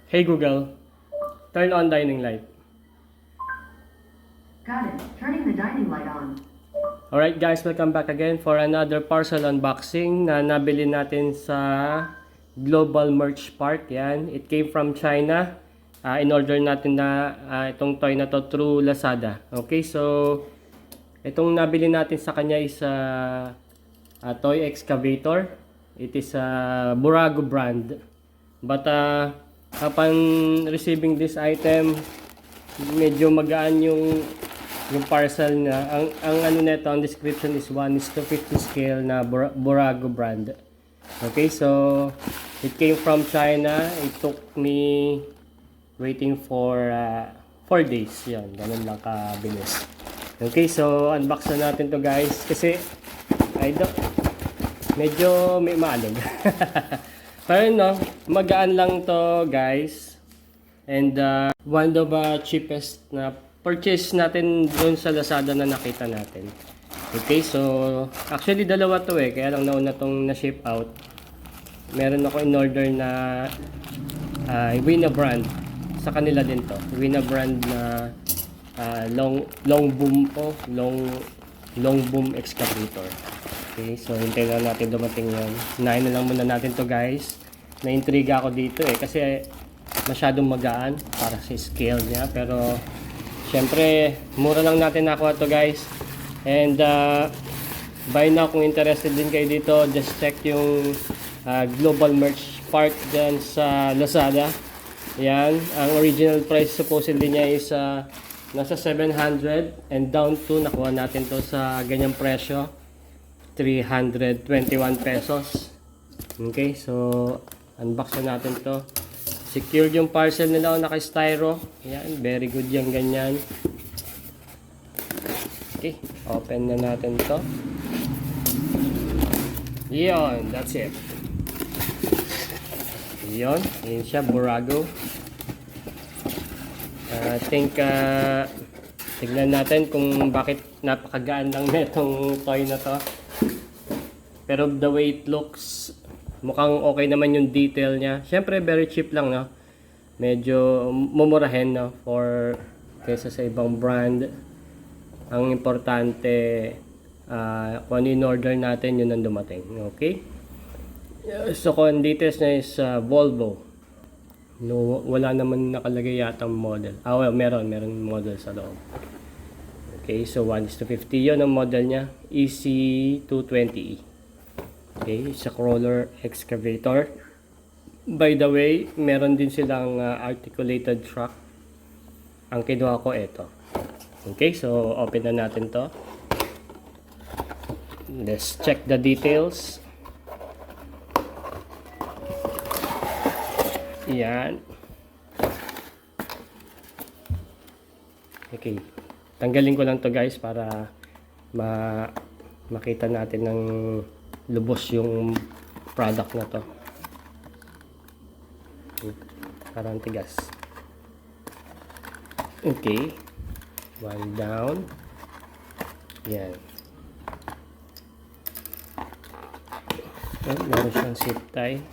Hey Google, turn on dining light. Got it. Turning the dining light on. Alright guys, welcome back again for another parcel unboxing na nabili natin sa Global Merch Park. Yan, it came from China. In-order natin na itong toy na to through Lazada. Okay, so itong nabili natin sa kanya is a toy excavator. It is a Burago brand. But upon receiving this item, medyo magaan yung parcel na ang ano nito, ang description is 1:50 scale na Burago brand. Okay, so it came from China. It took me waiting for 4 days. Yan, ganun lang kabilis. Okay, so unbox na natin to guys kasi medyo may maalog. Pero no, magaan lang to guys. And one of the cheapest na purchase natin doon sa Lazada na nakita natin. Okay, so actually dalawa to kaya lang nauna tong na-ship out. Meron ako in-order na Wina brand. Sa kanila din to. Wina brand na long boom excavator. Okay, so hintayin lang natin dumating yun. Hinahin na lang muna natin to guys. Na-intriga ako dito kasi masyadong magaan para sa scale niya, pero syempre mura lang natin nakuha to guys. And by now kung interested din kayo dito, just check yung Global Merch Park dyan sa Lazada. Yan, ang original price supposedly niya is nasa 700 and down to nakuha natin to sa ganyang presyo 321 pesos. Okay, so unbox na natin to. Secured yung parcel nila, naka-styro. Yan, very good yung ganyan. Okay, open na natin to. Yon, that's it. Yon, yun siya, Burago. I think tignan natin kung bakit napakagaan lang netong toy na to. Pero the way it looks, mukhang okay naman yung detail niya. Siyempre very cheap lang, no. Medyo mumurahin, no, for kaysa sa ibang brand. Ang importante kung ano in-order natin, yun ang dumating. Okay? So kung details niya is Volvo. No, wala naman nakalagay yata model. Well, meron model sa loob. Okay, so 1:50 yun ang model niya. EC220E. Okay, sa crawler excavator. By the way, meron din silang articulated truck. Ang kinuha ko ito. Okay, so open na natin to. Let's check the details. Yan. Okay. Tanggalin ko lang to guys para makita natin ng lubos yung product na to. Parang tigas. Okay. One down. Yan. Meron siyang zip tie.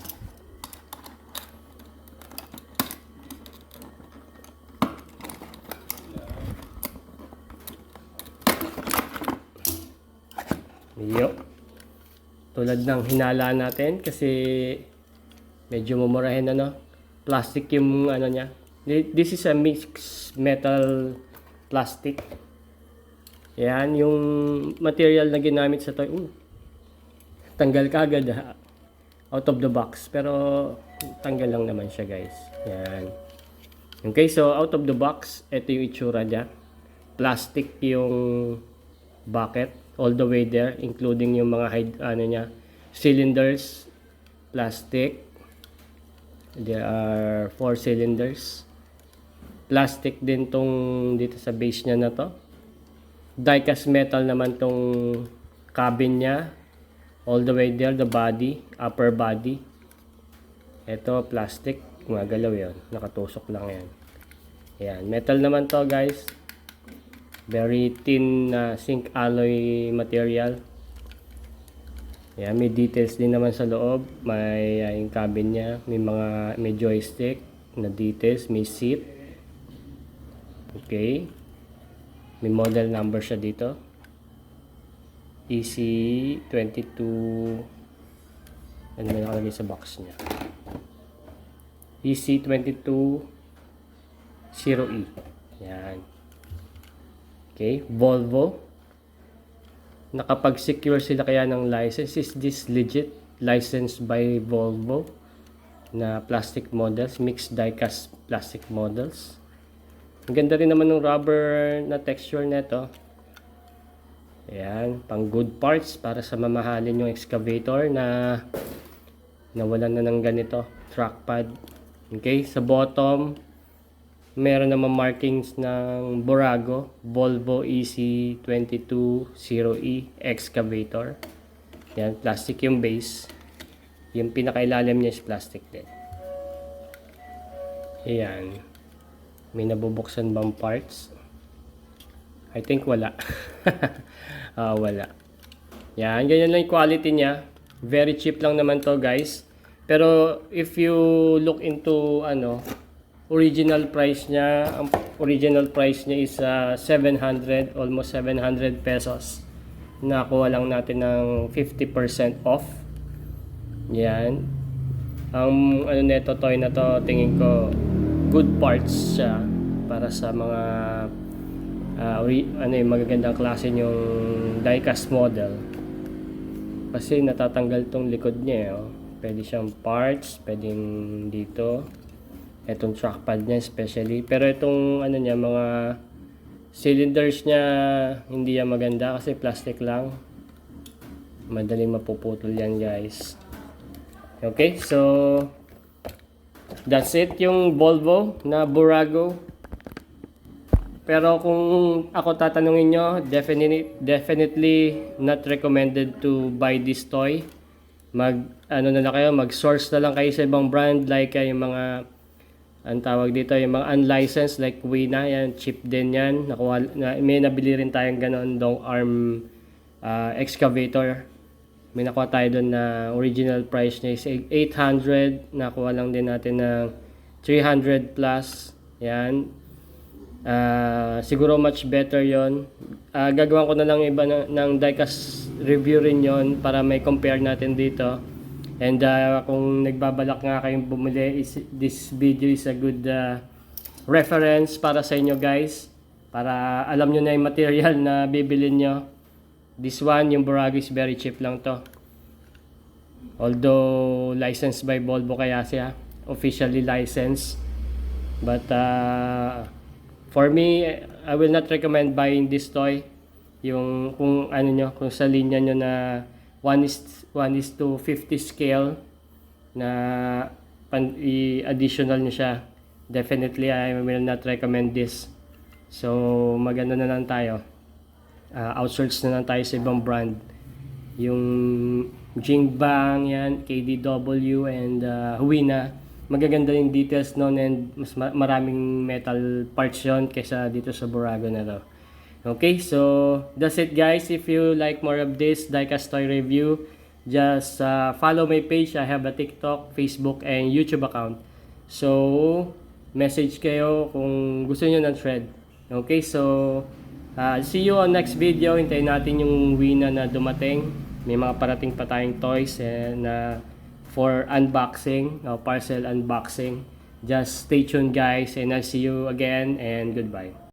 Yo. Tulad ng hinala natin kasi medyo mumurahin plastic yung ano niya. This is a mixed metal plastic. Yan yung material na ginamit sa toy. Tanggal kagad out of the box, pero tanggal lang naman siya guys. Yan. Okay, so out of the box, ito yung itsura niya. Plastic yung bucket all the way there, including yung mga cylinders, plastic. There are 4 cylinders. Plastic din tong dito sa base niya na to. Die-cast metal naman tong cabin niya. All the way there, the body, upper body. Ito plastic, gumagalaw yan. Nakatusok lang yan. Yan, metal naman to guys. Very thin zinc alloy material. Yan, may details din naman sa loob. May yung cabin niya, may joystick. na details. May seat. Okay. May model number siya dito. EC22. Ano may nakalagay sa box niya? EC22 0E. Yan. Okay. Volvo. Nakapag-secure sila kaya ng license. Is this legit? Licensed by Volvo na plastic models, mixed die-cast plastic models. Ang ganda rin naman ng rubber na texture nito. Ayan, pang good parts para sa mamahalin yung excavator na nawalan na ng ganito, trackpad. Okay, sa bottom meron naman markings ng Burago, Volvo EC22 0E excavator. Yan, plastic yung base. Yung pinakailalim niya is plastic din. Ayan. May nabubuksan bang parts? I think wala. Wala. Yan, ganyan lang yung quality niya. Very cheap lang naman to, guys. Pero if you look into original price niya, ang original price niya is 700, almost 700 pesos. Nakuha lang natin ng 50% off. Yan. Ang neto, toy na to, tingin ko good parts siya para sa mga magagandang klase yung die-cast model. Kasi natatanggal tong likod niya, oh. Pwede siyang parts, pwedeng dito. Etong trackpad niya especially. Pero itong mga cylinders niya hindi yan maganda kasi plastic lang. Madaling mapuputol yan, guys. Okay, so that's it yung Volvo na Burago. Pero kung ako tatanungin nyo, definitely not recommended to buy this toy. Mag-source na lang kayo sa ibang brand like yung mga ang tawag dito, yung mga unlicensed like Wina, yan, cheap din yan. May nabili rin tayong ganon, long arm excavator. May nakuha tayo doon na original price niya is 800. Nakuha lang din natin ng 300 plus. Yan. Siguro much better yon. Gagawin ko na lang iba ng diecast review rin yon para may compare natin dito. And kung nagbabalak nga kayong bumili, this video is a good reference para sa inyo, guys. Para alam nyo na yung material na bibilin nyo. This one, yung Burago is very cheap lang to. Although licensed by Volvo kaya siya. Officially licensed. But for me, I will not recommend buying this toy. Yung kung sa linya nyo na 1:50 scale na additional nyo siya, definitely I will not recommend this. So maganda na lang tayo, outsource na lang tayo sa ibang brand, yung Jingbang yan, KDW and Huina. Magaganda yung details noon and mas maraming metal parts yon kaysa dito sa Burago na to. Okay, so that's it, guys. If you like more of this diecast toy review, just follow my page. I have a TikTok, Facebook, and YouTube account. So, message kayo kung gusto niyo ng thread. Okay, so see you on next video. Hintayin natin yung Wina na dumating. May mga parating pa tayong toys for unboxing, parcel unboxing. Just stay tuned, guys, and I'll see you again and goodbye.